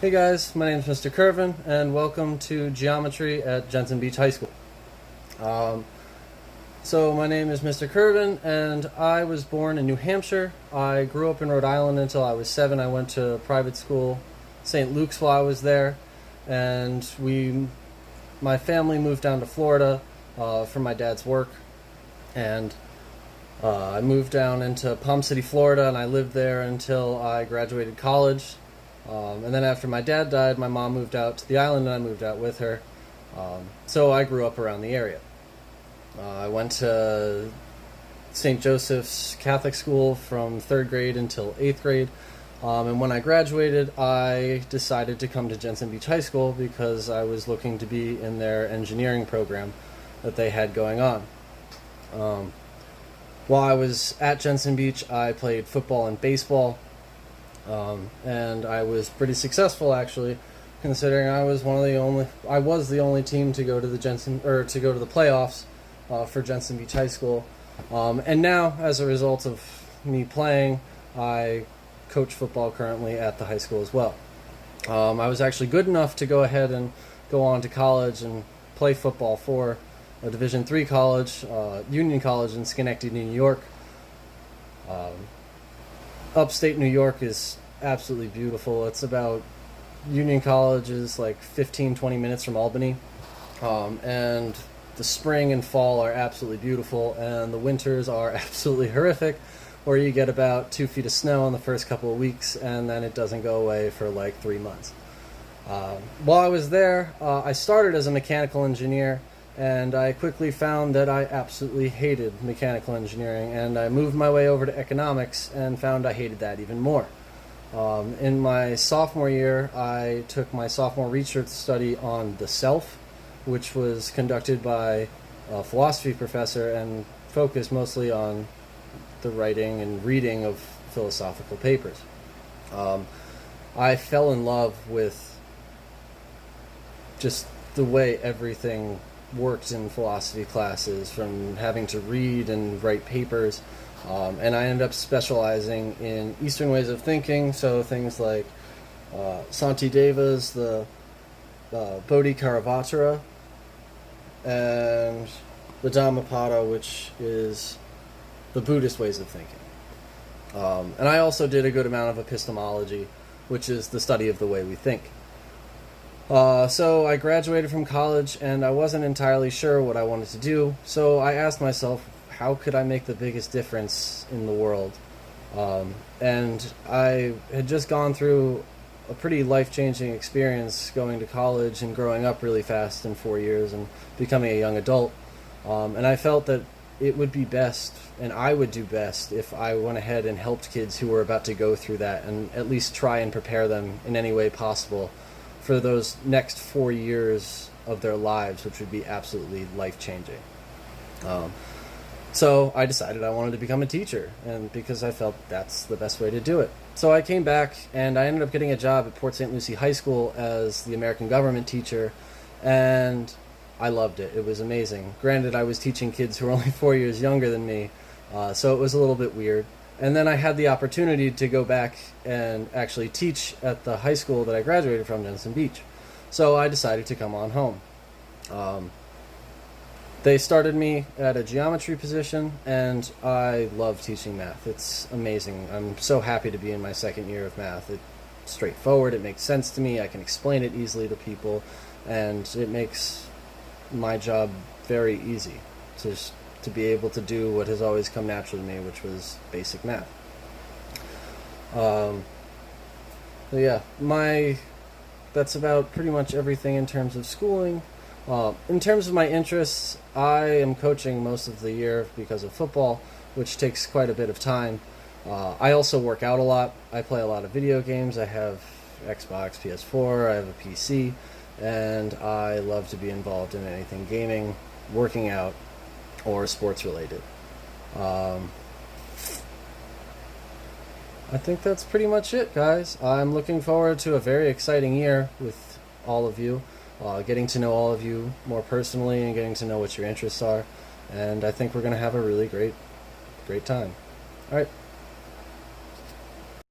Hey guys, my name is Mr. Curvin, and welcome to Geometry at Jensen Beach High School. So my name is Mr. Curvin, and I was born in New Hampshire. I grew up in Rhode Island until I was 7. I went to private school, St. Luke's, while I was there, and my family moved down to Florida for my dad's work, and I moved down into Palm City, Florida, and I lived there until I graduated college. And then after my dad died, my mom moved out to the island, and I moved out with her. So I grew up around the area. I went to St. Joseph's Catholic School from 3rd grade until 8th grade. And when I graduated, I decided to come to Jensen Beach High School because I was looking to be in their engineering program that they had going on. While I was at Jensen Beach, I played football and baseball. And I was pretty successful, actually, considering I was the only team to go to the playoffs for Jensen Beach High School. And now, as a result of me playing, I coach football currently at the high school as well. I was actually good enough to go ahead and go on to college and play football for a Division III college, Union College in Schenectady, New York. Upstate New York is absolutely beautiful. Union College is like 15-20 minutes from Albany, and the spring and fall are absolutely beautiful, and the winters are absolutely horrific, where you get about 2 feet of snow in the first couple of weeks, and then it doesn't go away for like 3 months. While I was there, I started as a mechanical engineer, and I quickly found that I absolutely hated mechanical engineering, and I moved my way over to economics and found I hated that even more. In my sophomore year, I took my sophomore research study on the self, which was conducted by a philosophy professor and focused mostly on the writing and reading of philosophical papers. I fell in love with just the way everything worked in philosophy classes, from having to read and write papers, and I ended up specializing in Eastern ways of thinking, so things like Santideva's the Bodhicaravatara, and the Dhammapada, which is the Buddhist ways of thinking. And I also did a good amount of epistemology, which is the study of the way we think. So I graduated from college, and I wasn't entirely sure what I wanted to do, so I asked myself, how could I make the biggest difference in the world? And I had just gone through a pretty life-changing experience going to college and growing up really fast in 4 years and becoming a young adult. And I felt that it would be best, and I would do best, if I went ahead and helped kids who were about to go through that, and at least try and prepare them in any way possible for those next 4 years of their lives, which would be absolutely life-changing. So I decided I wanted to become a teacher, and because I felt that's the best way to do it. So I came back, and I ended up getting a job at Port St. Lucie High School as the American government teacher, and I loved it. It was amazing. Granted, I was teaching kids who were only 4 years younger than me, so it was a little bit weird. And then I had the opportunity to go back and actually teach at the high school that I graduated from, Jensen Beach. So I decided to come on home. They started me at a geometry position, and I love teaching math. It's amazing. I'm so happy to be in my second year of math. It's straightforward, it makes sense to me, I can explain it easily to people, and it makes my job very easy to be able to do what has always come naturally to me, which was basic math. So yeah, that's about pretty much everything in terms of schooling. In terms of my interests, I am coaching most of the year because of football, which takes quite a bit of time. I also work out a lot. I play a lot of video games. I have Xbox, PS4, I have a PC, and I love to be involved in anything gaming, working out, or sports related. I think that's pretty much it, guys. I'm looking forward to a very exciting year with all of you, getting to know all of you more personally and getting to know what your interests are, and I think we're going to have a really great time. All right.